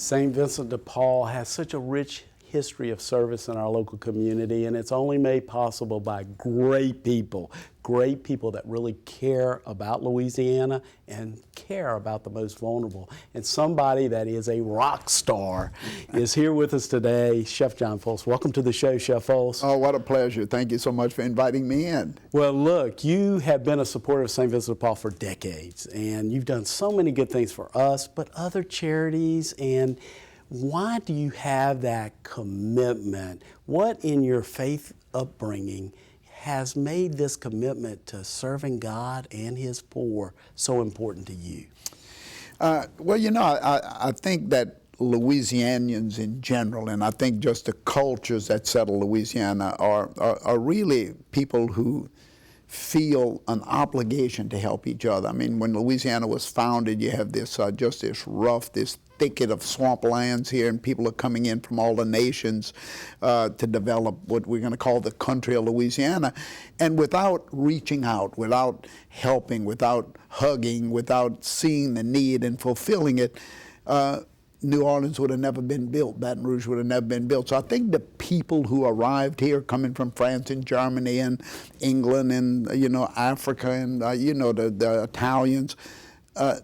St. Vincent de Paul has such a rich history of service in our local community, and it's only made possible by great people that really care about Louisiana and care about the most vulnerable. And somebody that is a rock star is here with us today, Chef John Folse. Welcome to the show, Chef Folse. Oh, what a pleasure. Thank you so much for inviting me in. Well, look, you have been a supporter of St. Vincent de Paul for decades, and you've done so many good things for us, but other charities. And why do you have that commitment? What in your faith upbringing has made this commitment to serving God and His poor so important to you? Well, you know, I think that Louisianians in general, and I think just the cultures that settle Louisiana are really people who feel an obligation to help each other. I mean, when Louisiana was founded, you have this just this rough, this thicket of swamplands here, and people are coming in from all the nations to develop what we're going to call the country of Louisiana. And without reaching out, without helping, without hugging, without seeing the need and fulfilling it, New Orleans would have never been built. Baton Rouge would have never been built. So I think the people who arrived here, coming from France and Germany and England and, you know, Africa and, you know, the Italians,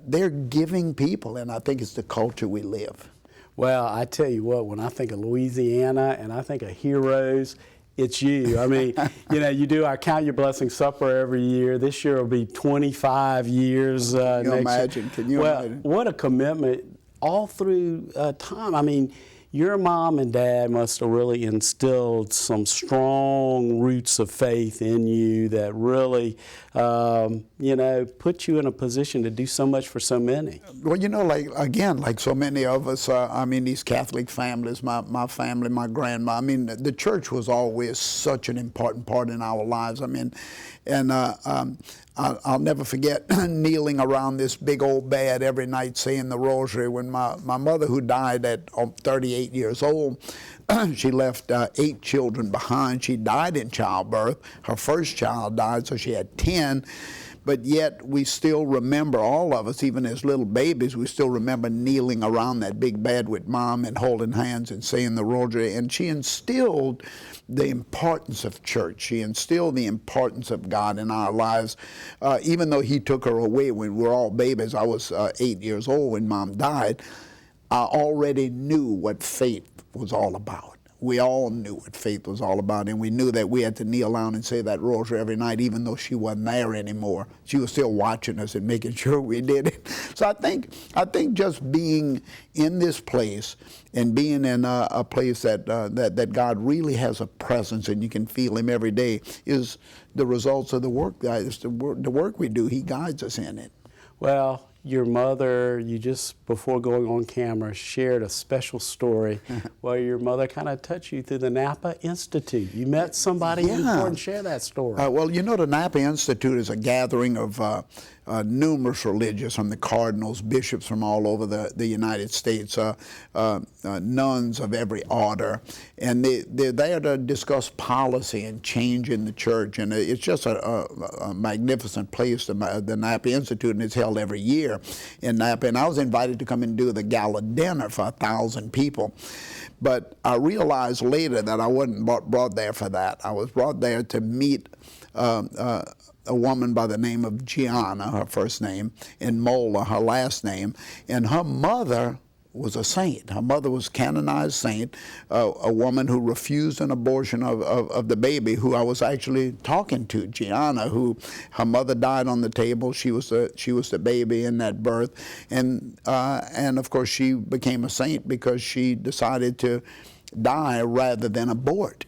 they're giving people, and I think it's the culture we live. Well, I tell you what, when I think of Louisiana and I think of heroes, it's you. I mean, you know, you do our Count Your Blessings Supper every year. This year will be 25 years Can you next imagine? year. Can you imagine? What a commitment all through time. I mean, your mom and dad must have really instilled some strong roots of faith in you that really, you know, put you in a position to do so much for so many. Well, you know, like so many of us, I mean, these Catholic families, my family, my grandma, I mean, the church was always such an important part in our lives. I mean, and I'll never forget kneeling around this big old bed every night saying the rosary when my mother, who died at 38 years old, she left 8 children behind. She died in childbirth. Her first child died, so she had 10. But yet we still remember, all of us, even as little babies, we still remember kneeling around that big bed with Mom and holding hands and saying the rosary. And she instilled the importance of church. She instilled the importance of God in our lives. Even though He took her away when we were all babies, I was 8 years old when Mom died, I already knew what faith was all about. We all knew what faith was all about, and we knew that we had to kneel down and say that rosary every night, even though she wasn't there anymore. She was still watching us and making sure we did it. So I think just being in this place and being in a place that God really has a presence and you can feel Him every day is the results of the work. It's the work we do. He guides us in it. Well, your mother, you just, before going on camera, shared a special story where your mother kind of touched you through the Napa Institute. You met somebody important. Share that story. Well, you know, the Napa Institute is a gathering of numerous religious, from the cardinals, bishops from all over the United States, nuns of every order, and they're there to discuss policy and change in the church, and it's just a magnificent place, the Napa Institute, and it's held every year in Napa, and I was invited to come and do the gala dinner for 1,000 people. But I realized later that I wasn't brought there for that. I was brought there to meet a woman by the name of Gianna, her first name, and Mola, her last name, and her mother was a saint. Her mother was a canonized saint, a woman who refused an abortion of the baby, who I was actually talking to, Gianna, who her mother died on the table. She was the baby in that birth, and of course she became a saint because she decided to die rather than abort,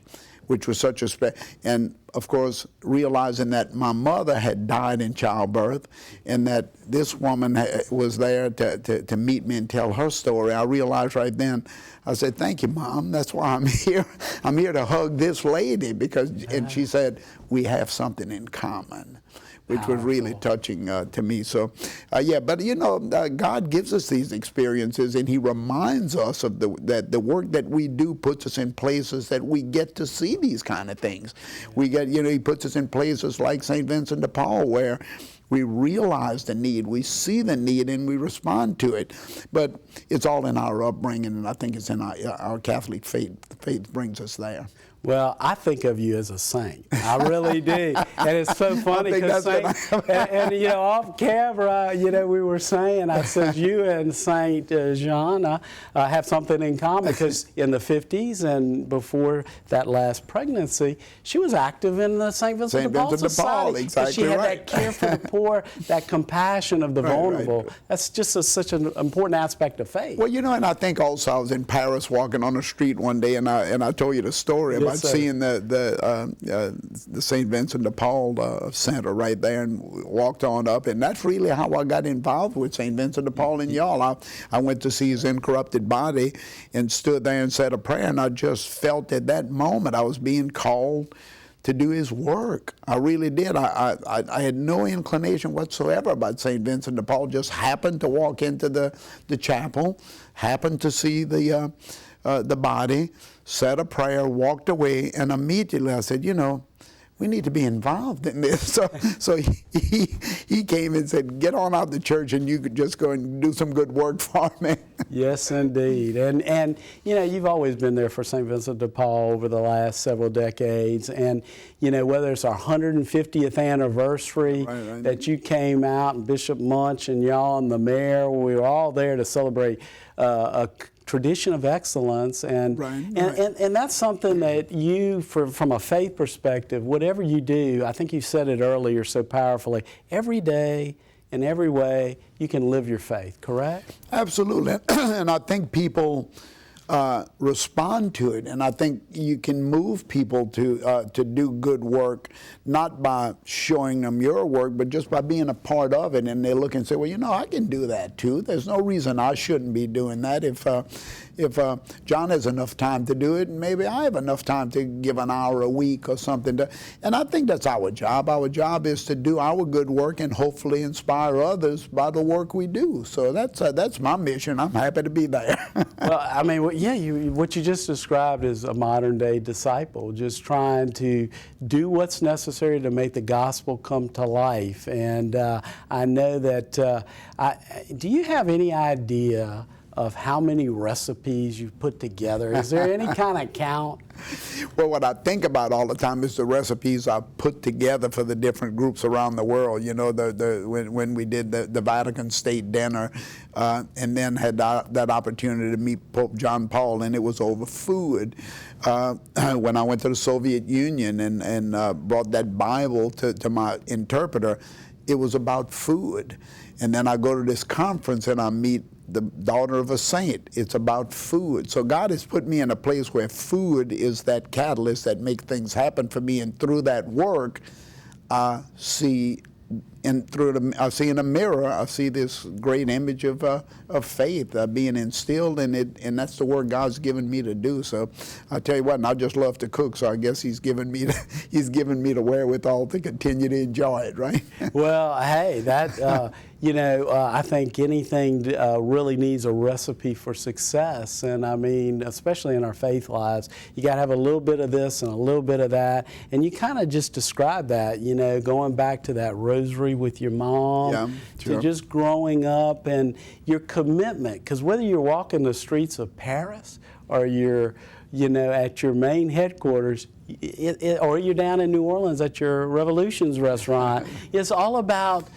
which was such a and of course, realizing that my mother had died in childbirth and that this woman was there to meet me and tell her story, I realized right then, I said, "Thank you, Mom. That's why I'm here. I'm here to hug this lady," because, and she said, "We have something in common," which was really touching to me. So, yeah, but you know, God gives us these experiences, and He reminds us of that the work that we do puts us in places that we get to see these kind of things. We get, you know, He puts us in places like St. Vincent de Paul, where We realize the need, we see the need, and we respond to it. But it's all in our upbringing, and I think it's in our Catholic faith. Faith brings us there. Well, I think of you as a saint. I really do. And it's so funny because and off camera, we were saying, I said, you and Saint Jeanne have something in common, because in the 50s and before that last pregnancy, she was active in the St. Vincent de Paul Society. Exactly. She had that care for the poor, that compassion of the vulnerable. Right. That's just such an important aspect of faith. Well, and I think also I was in Paris walking on the street one day, and I told you the story about seeing the St. Vincent de Paul Center right there, and walked on up, and that's really how I got involved with St. Vincent de Paul and y'all. I went to see his incorrupted body and stood there and said a prayer, and I just felt at that moment I was being called to do his work. I really did. I had no inclination whatsoever about St. Vincent de Paul. Just happened to walk into the chapel, happened to see the body, said a prayer, walked away, and immediately I said, we need to be involved in this. So he came and said, get on out the church and you could just go and do some good work for me. Yes, indeed. And you've always been there for St. Vincent de Paul over the last several decades. And, whether it's our 150th anniversary that you came out, and Bishop Munch and y'all and the mayor, we were all there to celebrate a tradition of excellence, and that's something that you, from a faith perspective, whatever you do, I think you said it earlier so powerfully, every day, in every way, you can live your faith, correct? Absolutely. And I think people respond to it, and I think you can move people to do good work, not by showing them your work, but just by being a part of it. And they look and say, well, I can do that too. There's no reason I shouldn't be doing that. If John has enough time to do it, maybe I have enough time to give an hour a week or something. And I think that's our job. Our job is to do our good work and hopefully inspire others by the work we do. So that's my mission. I'm happy to be there. Well, I mean, what you just described is a modern-day disciple, just trying to do what's necessary to make the gospel come to life. And I know that, do you have any idea of how many recipes you've put together? Is there any kind of count? Well, what I think about all the time is the recipes I put together for the different groups around the world. When we did the Vatican State Dinner, and then had that opportunity to meet Pope John Paul, and it was over food. When I went to the Soviet Union and brought that Bible to my interpreter, it was about food. And then I go to this conference and I meet the daughter of a saint. It's about food. So God has put me in a place where food is that catalyst that makes things happen for me. And through that work, I see in a mirror, I see this great image of faith being instilled in it, and that's the work God's given me to do. So I tell you what, and I just love to cook, so I guess He's given me the wherewithal to continue to enjoy it, right? Well, hey, that I think anything really needs a recipe for success, and I mean, especially in our faith lives, you got to have a little bit of this and a little bit of that, and you kind of just describe that, going back to that rosary with your mom, to just growing up and your commitment, because whether you're walking the streets of Paris or you're at your main headquarters, or you're down in New Orleans at your Revolutions restaurant, it's all about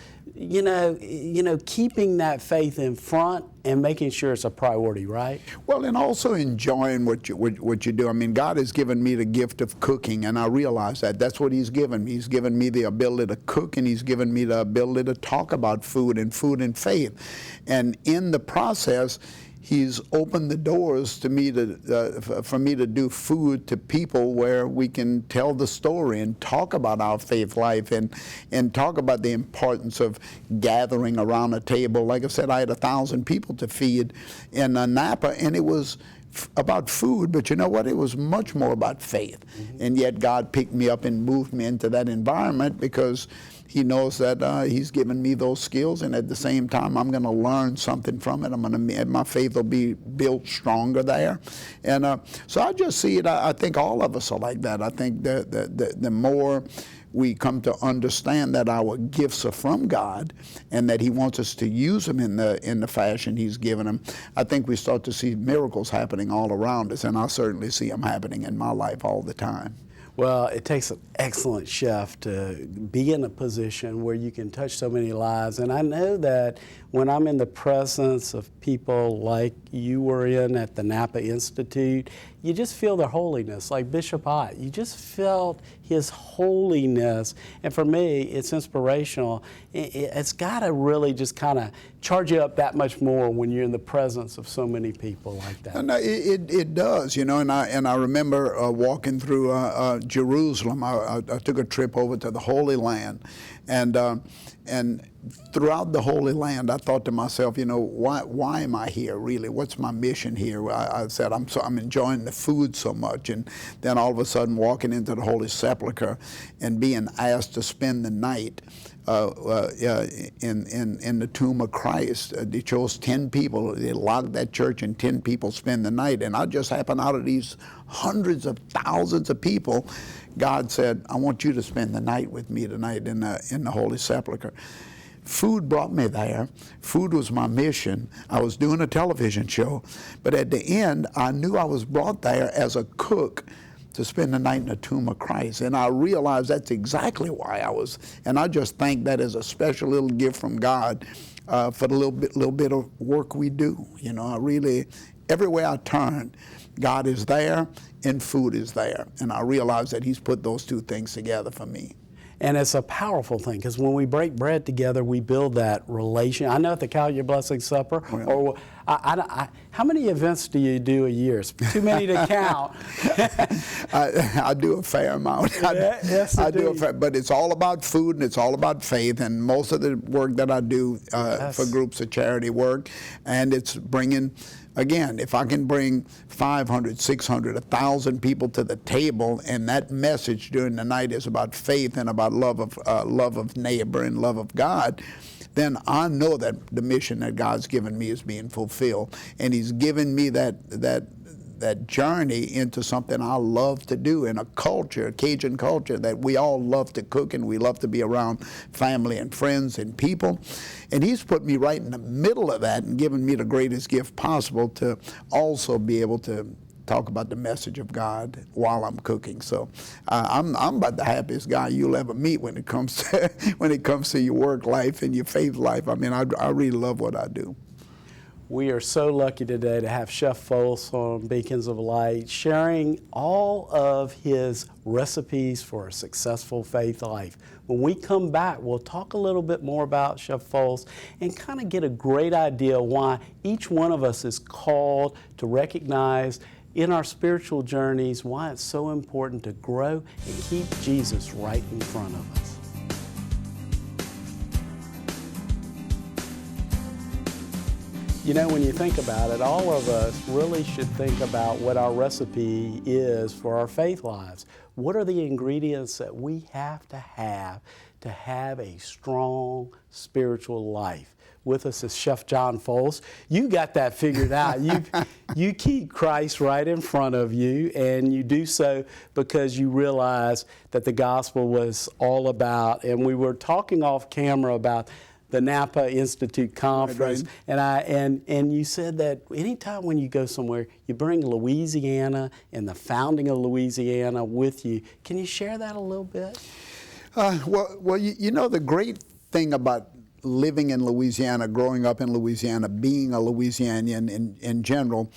keeping that faith in front and making sure it's a priority, right? Well, and also enjoying what you do. I mean, God has given me the gift of cooking, and I realize that. That's what He's given me. He's given me the ability to cook, and He's given me the ability to talk about food and faith. And in the process, He's opened the doors to me for me to do food to people where we can tell the story and talk about our faith life and talk about the importance of gathering around a table. Like I said, I had 1,000 people to feed in Napa, and it was about food, but you know what? It was much more about faith. Mm-hmm. And yet God picked me up and moved me into that environment because He knows that He's given me those skills, and at the same time, I'm going to learn something from it. My faith will be built stronger there. And so I just see it. I think all of us are like that. I think the more we come to understand that our gifts are from God and that He wants us to use them in the fashion He's given them, I think we start to see miracles happening all around us, and I certainly see them happening in my life all the time. Well, it takes an excellent chef to be in a position where you can touch so many lives. And I know that when I'm in the presence of people like you were in at the Napa Institute, you just feel their holiness, like Bishop Ott. You just felt his holiness. And for me, it's inspirational. It's got to really just kind of charge you up that much more when you're in the presence of so many people like that. And it does, you know. And I remember walking through Jerusalem. I took a trip over to the Holy Land, and throughout the Holy Land, I thought to myself, you know, why am I here really? What's my mission here? I said, I'm enjoying the food so much, and then all of a sudden walking into the Holy Sepulchre and being asked to spend the night in the tomb of Christ. They chose 10 people. They locked that church, and 10 people spend the night. And I just happened out of these hundreds of thousands of people, God said, I want you to spend the night with me tonight in the Holy Sepulchre. Food brought me there. Food was my mission. I was doing a television show, but at the end, I knew I was brought there as a cook to spend the night in the tomb of Christ. And I realized that's exactly why I was, and I just think that is a special little gift from God for the little bit of work we do. You know, I really, everywhere I turn, God is there and food is there. And I realize that He's put those two things together for me. And it's a powerful thing, because when we break bread together, we build that relation. I know at the Acaldo Your Blessing Supper, or how many events do you do a year? It's too many to count. I do a fair amount. Yes, I do a fair, but it's all about food and it's all about faith. And most of the work that I do for groups of charity work, and it's bringing. Again, if I can bring 500, 600, 1,000 people to the table, and that message during the night is about faith and about love of neighbor and love of God, then I know that the mission that God's given me is being fulfilled. And He's given me that journey into something I love to do in a culture, a Cajun culture, that we all love to cook and we love to be around family and friends and people. And He's put me right in the middle of that and given me the greatest gift possible to also be able to talk about the message of God while I'm cooking. So I'm about the happiest guy you'll ever meet when it comes to your work life and your faith life. I mean, I really love what I do. We are so lucky today to have Chef Folse on Beacons of Light, sharing all of his recipes for a successful faith life. When we come back, we'll talk a little bit more about Chef Folse and kind of get a great idea why each one of us is called to recognize in our spiritual journeys why it's so important to grow and keep Jesus right in front of us. You know, when you think about it, all of us really should think about what our recipe is for our faith lives. What are the ingredients that we have to have a strong spiritual life? With us is Chef John Folse. You got that figured out. You keep Christ right in front of you, and you do so because you realize that the gospel was all about, and we were talking off camera about the Napa Institute conference, right. And you said that anytime when you go somewhere, you bring Louisiana and the founding of Louisiana with you. Can you share that a little bit? Well, you know, the great thing about living in Louisiana, growing up in Louisiana, being a Louisianian in general,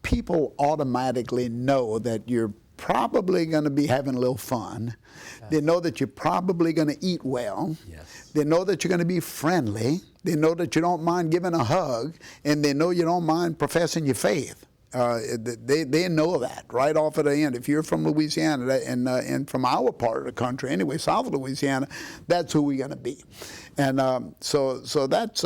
people automatically know that you're probably going to be having a little fun. Yes. They know that you're probably going to eat well. Yes. They know that you're going to be friendly. They know that you don't mind giving a hug, and they know you don't mind professing your faith. They know that right off at the end. If you're from Louisiana and from our part of the country anyway, South Louisiana, that's who we're going to be. And so that's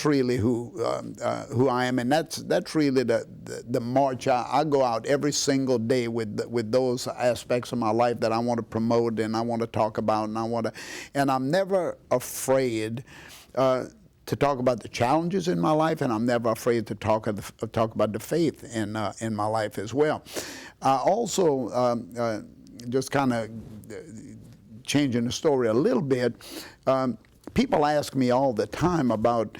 really who I am, and that's really the march. I go out every single day with those aspects of my life that I want to promote and I want to talk about, and I'm never afraid to talk about the challenges in my life, and I'm never afraid to talk about the faith in my life as well. I also just kind of changing the story a little bit, people ask me all the time about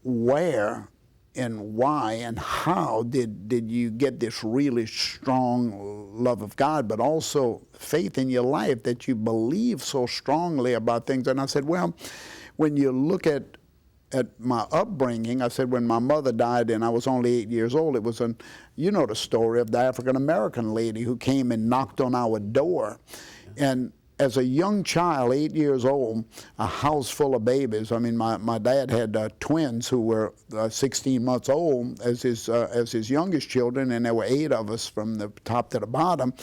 where and why and how did you get this really strong love of God, but also faith in your life that you believe so strongly about things. And I said, well, when you look at my upbringing, I said when my mother died and I was only 8 years old, it was you know the story of the African-American lady who came and knocked on our door. And as a young child, 8 years old, a house full of babies. I mean, my dad had twins who were 16 months old as his youngest children, and there were 8 of us from the top to the bottom.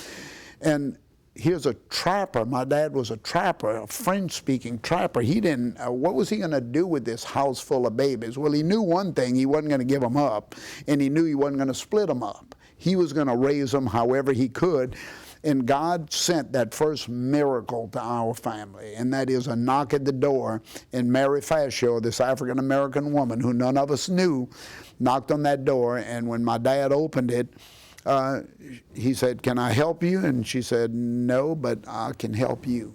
And here's a trapper. My dad was a trapper, a French-speaking trapper. He didn't, what was he going to do with this house full of babies? Well, he knew one thing. He wasn't going to give them up, and he knew he wasn't going to split them up. He was going to raise them however he could. And God sent that first miracle to our family, and that is a knock at the door. And Mary Fascio, this African-American woman who none of us knew, knocked on that door. And when my dad opened it, he said, "Can I help you?" And she said, "No, but I can help you."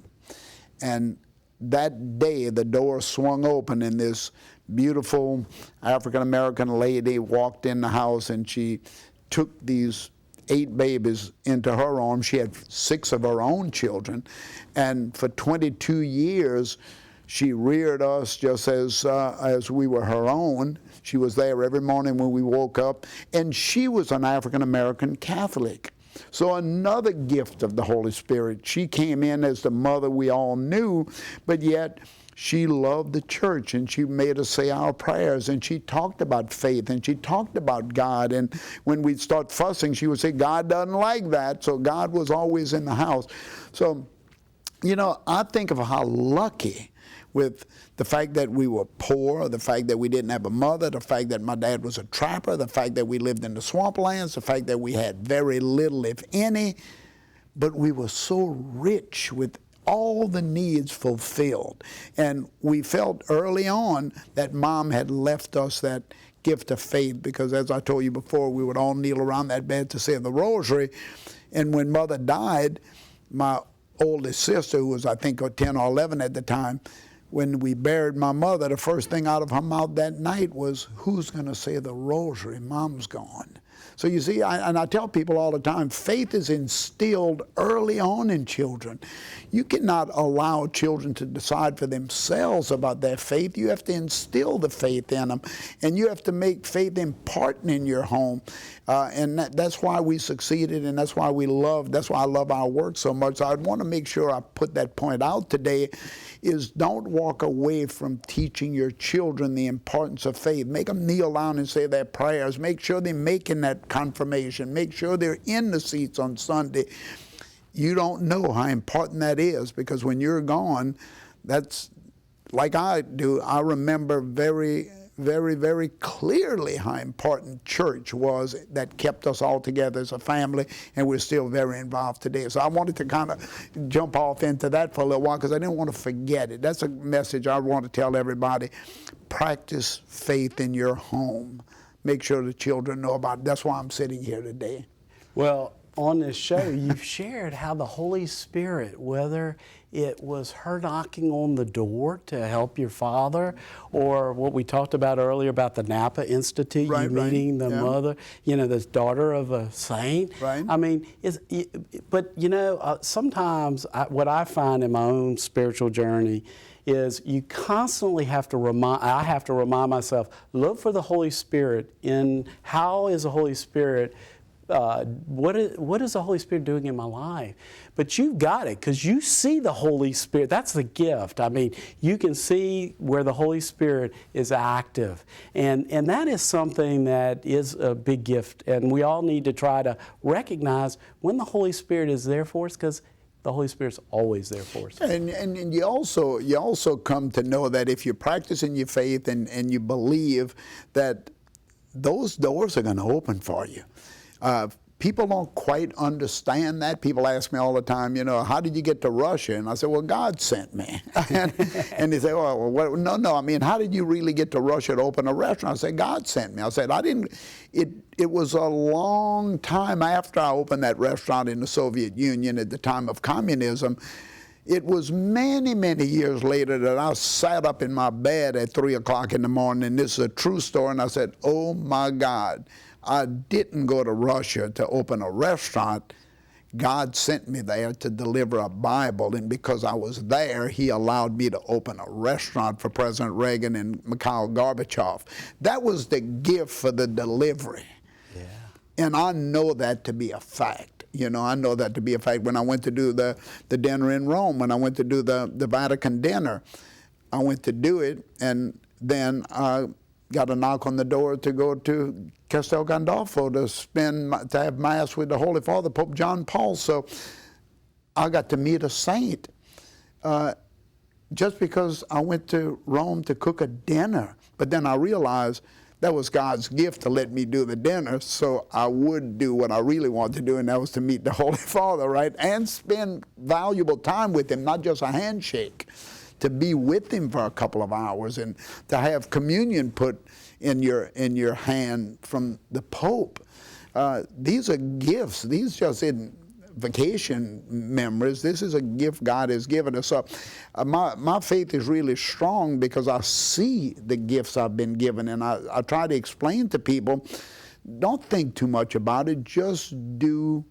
And that day, the door swung open, and this beautiful African-American lady walked in the house, and she took these 8 babies into her arms. She had 6 of her own children, and for 22 years she reared us just as we were her own. She was there every morning when we woke up, and she was an African-American Catholic. So another gift of the Holy Spirit. She came in as the mother we all knew, but yet she loved the church, and she made us say our prayers, and she talked about faith, and she talked about God. And when we'd start fussing, she would say, "God doesn't like that." So God was always in the house. So, you know, I think of how lucky, with the fact that we were poor, the fact that we didn't have a mother, the fact that my dad was a trapper, the fact that we lived in the swamplands, the fact that we had very little, if any, but we were so rich with all the needs fulfilled. And we felt early on that Mom had left us that gift of faith, because as I told you before, we would all kneel around that bed to say the rosary. And when Mother died, my oldest sister, who was I think 10 or 11 at the time, when we buried my mother, the first thing out of her mouth that night was, "Who's going to say the rosary? Mom's gone." So you see, and I tell people all the time, faith is instilled early on in children. You cannot allow children to decide for themselves about their faith. You have to instill the faith in them, and you have to make faith important in your home. And that's why we succeeded, and that's why I love our work so much. So I want to make sure I put that point out today, is don't walk away from teaching your children the importance of faith. Make them kneel down and say their prayers. Make sure they're making that confirmation. Make sure they're in the seats on Sunday. You don't know how important that is, because when you're gone, that's like I do. I remember very, very, very clearly how important church was that kept us all together as a family, and we're still very involved today. So I wanted to kind of jump off into that for a little while, because I didn't want to forget it. That's a message I want to tell everybody. Practice faith in your home. Make sure the children know about it. That's why I'm sitting here today. Well, on this show, you've shared how the Holy Spirit, whether it was her knocking on the door to help your father, or what we talked about earlier about the Napa Institute, you meeting the mother, you know, this daughter of a saint. Right. I mean, but you know, sometimes what I find in my own spiritual journey is you constantly have to I have to remind myself, look for the Holy Spirit in how is the Holy Spirit, what is the Holy Spirit doing in my life? But you've got it, because you see the Holy Spirit. That's the gift. I mean, you can see where the Holy Spirit is active. And that is something that is a big gift. And we all need to try to recognize when the Holy Spirit is there for us, because the Holy Spirit's always there for us. And you also come to know that if you're practicing your faith and you believe that those doors are going to open for you. people don't quite understand that. People ask me all the time, you know, how did you get to Russia? And I said, well, God sent me. And they say, well, no, I mean, how did you really get to Russia to open a restaurant? I said, God sent me. I said, it was a long time after I opened that restaurant in the Soviet Union at the time of communism. It was many, many years later that I sat up in my bed at 3 o'clock in the morning, and this is a true story, and I said, oh my God, I didn't go to Russia to open a restaurant. God sent me there to deliver a Bible, and because I was there, He allowed me to open a restaurant for President Reagan and Mikhail Gorbachev. That was the gift for the delivery. Yeah. And I know that to be a fact. You know, I know that to be a fact. When I went to do the dinner in Rome, when I went to do the Vatican dinner, I went to do it, and then I got a knock on the door to go to Castel Gandolfo to have Mass with the Holy Father, Pope John Paul. So I got to meet a saint just because I went to Rome to cook a dinner. But then I realized that was God's gift to let me do the dinner, so I would do what I really wanted to do, and that was to meet the Holy Father, right? And spend valuable time with Him, not just a handshake, to be with Him for a couple of hours and to have communion put in your hand from the Pope. These are gifts. These just isn't vacation memories. This is a gift God has given us. So my faith is really strong because I see the gifts I've been given, and I try to explain to people, don't think too much about it. Just do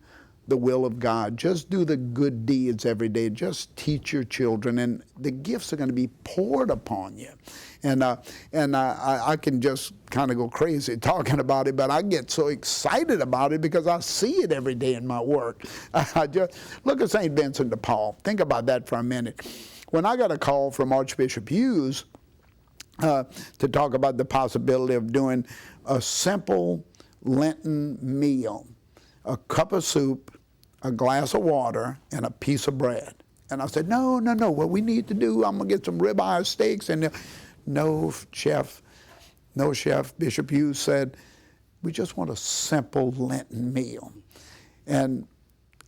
the will of God. Just do the good deeds every day. Just teach your children, and the gifts are going to be poured upon you. And I can just kind of go crazy talking about it, but I get so excited about it because I see it every day in my work. I just look at St. Vincent de Paul. Think about that for a minute. When I got a call from Archbishop Hughes to talk about the possibility of doing a simple Lenten meal, a cup of soup, a glass of water, and a piece of bread. And I said, no, what we need to do, I'm going to get some ribeye steaks. And no, chef, Bishop Hughes said, we just want a simple Lenten meal. And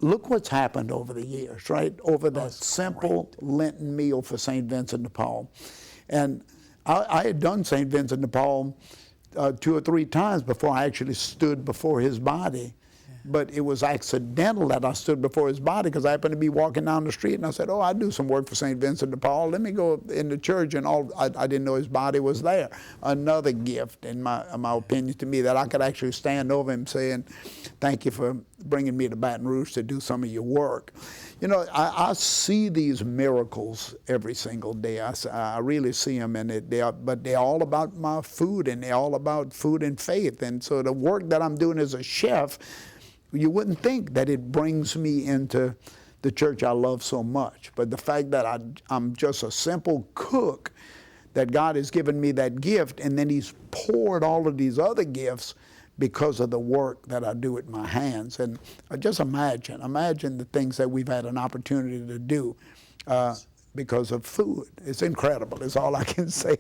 look what's happened over the years, right? Over that simple Lenten meal for St. Vincent de Paul. And I had done St. Vincent de Paul 2 or 3 times before I actually stood before his body. But it was accidental that I stood before his body because I happened to be walking down the street and I said, oh, I do some work for St. Vincent de Paul. Let me go in the church, and I didn't know his body was there. Another gift, in my opinion, to me, that I could actually stand over him saying, thank you for bringing me to Baton Rouge to do some of your work. You know, I see these miracles every single day. I really see them, and but they're all about my food, and they're all about food and faith. And so the work that I'm doing as a chef, you wouldn't think that it brings me into the church I love so much. But the fact that I'm just a simple cook, that God has given me that gift, and then He's poured all of these other gifts because of the work that I do with my hands. And just imagine the things that we've had an opportunity to do because of food. It's incredible, is all I can say.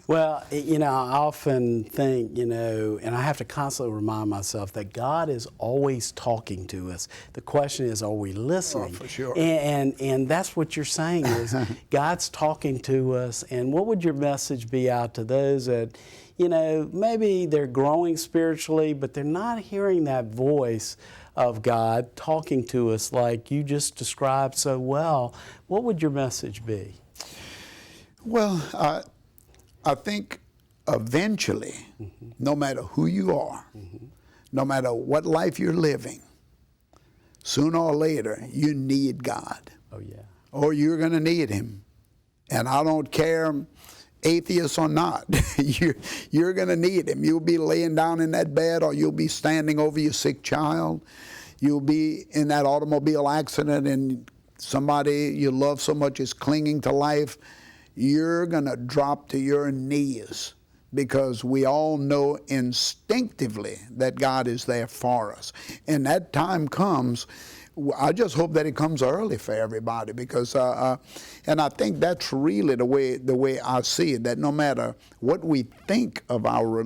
Well, you know, I often think, you know, and I have to constantly remind myself that God is always talking to us. The question is, are we listening? Oh, for sure. And that's what you're saying is God's talking to us. And what would your message be out to those that, you know, maybe they're growing spiritually, but they're not hearing that voice of God talking to us like you just described so well? What would your message be? Well, I think eventually, no matter who you are, no matter what life you're living, sooner or later, you need God. Oh, yeah. Or you're going to need Him. And I don't care, atheist or not, you're going to need Him. You'll be laying down in that bed, or you'll be standing over your sick child. You'll be in that automobile accident, and somebody you love so much is clinging to life. You're going to drop to your knees because we all know instinctively that God is there for us. And that time comes. I just hope that it comes early for everybody because, and I think that's really the way I see it, that no matter what we think of our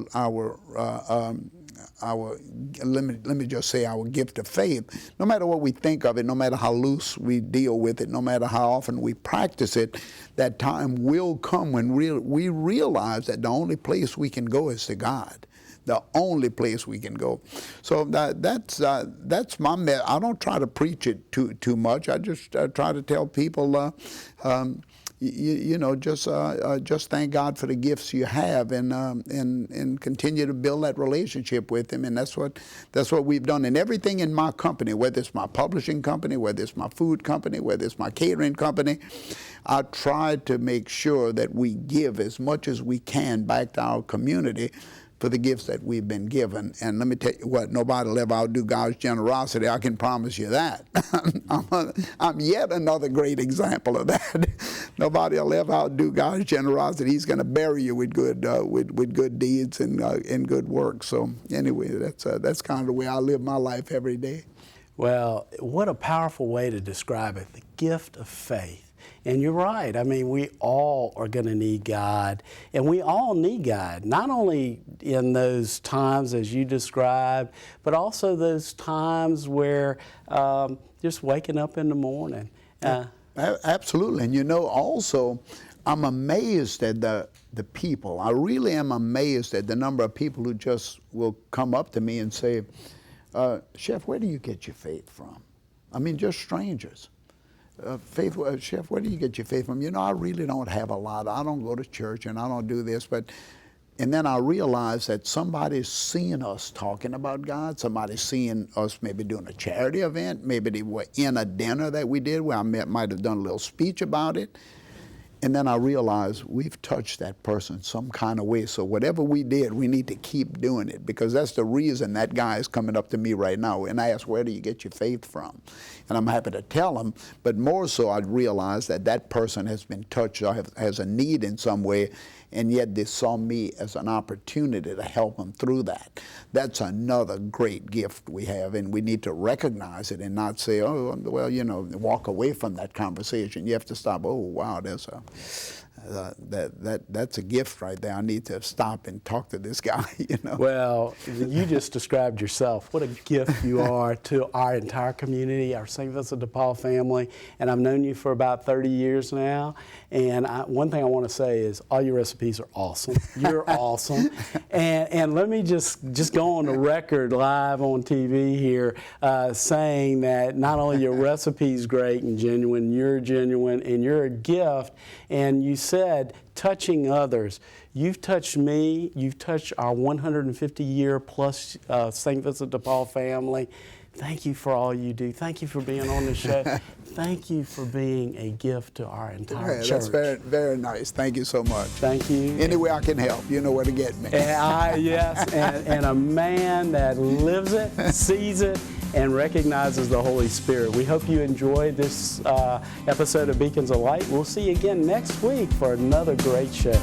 let me just say, our gift of faith. No matter what we think of it, no matter how loose we deal with it, no matter how often we practice it, that time will come when we realize that the only place we can go is to God. The only place we can go. So that's my message. I don't try to preach it too much. I just try to tell people, just thank God for the gifts you have, and continue to build that relationship with Him. And that's what we've done. And everything in my company, whether it's my publishing company, whether it's my food company, whether it's my catering company, I try to make sure that we give as much as we can back to our community for the gifts that we've been given. And let me tell you what, nobody will ever outdo God's generosity. I can promise you that. I'm yet another great example of that. Nobody will ever outdo God's generosity. He's going to bury you with good deeds and good work. So anyway, that's kind of the way I live my life every day. Well, what a powerful way to describe it, the gift of faith. And you're right. I mean, we all are going to need God, and we all need God, not only in those times as you described, but also those times where just waking up in the morning. Absolutely. And also, I'm amazed at the people. I really am amazed at the number of people who just will come up to me and say, Chef, where do you get your faith from? I mean, just strangers. Chef, where do you get your faith from? I really don't have a lot. I don't go to church and I don't do this, and then I realize that somebody's seeing us talking about God. Somebody's seeing us maybe doing a charity event. Maybe they were in a dinner that we did where I might have done a little speech about it. And then I realized we've touched that person some kind of way. So whatever we did, we need to keep doing it, because that's the reason that guy is coming up to me right now and I ask, where do you get your faith from? And I'm happy to tell him, but more so I realized that person has been touched or has a need in some way, and yet they saw me as an opportunity to help them through that. That's another great gift we have, and we need to recognize it and not say, oh, well, walk away from that conversation. You have to stop, oh, wow, that's a gift right there. I need to stop and talk to this guy, Well, you just described yourself. What a gift you are to our entire community, our St. Vincent de Paul family. And I've known you for about 30 years now. And one thing I want to say is all your recipes are awesome. You're awesome. And let me just go on the record live on TV here saying that not only your recipe's great and genuine, and you're a gift. And you said touching others. You've touched me. You've touched our 150-year plus St. Vincent de Paul family. Thank you for all you do. Thank you for being on the show. Thank you for being a gift to our entire church. That's very, very nice. Thank you so much. Thank you. Any way I can help, you know where to get me. Yes, and a man that lives it, sees it, and recognizes the Holy Spirit. We hope you enjoyed this episode of Beacons of Light. We'll see you again next week for another great show.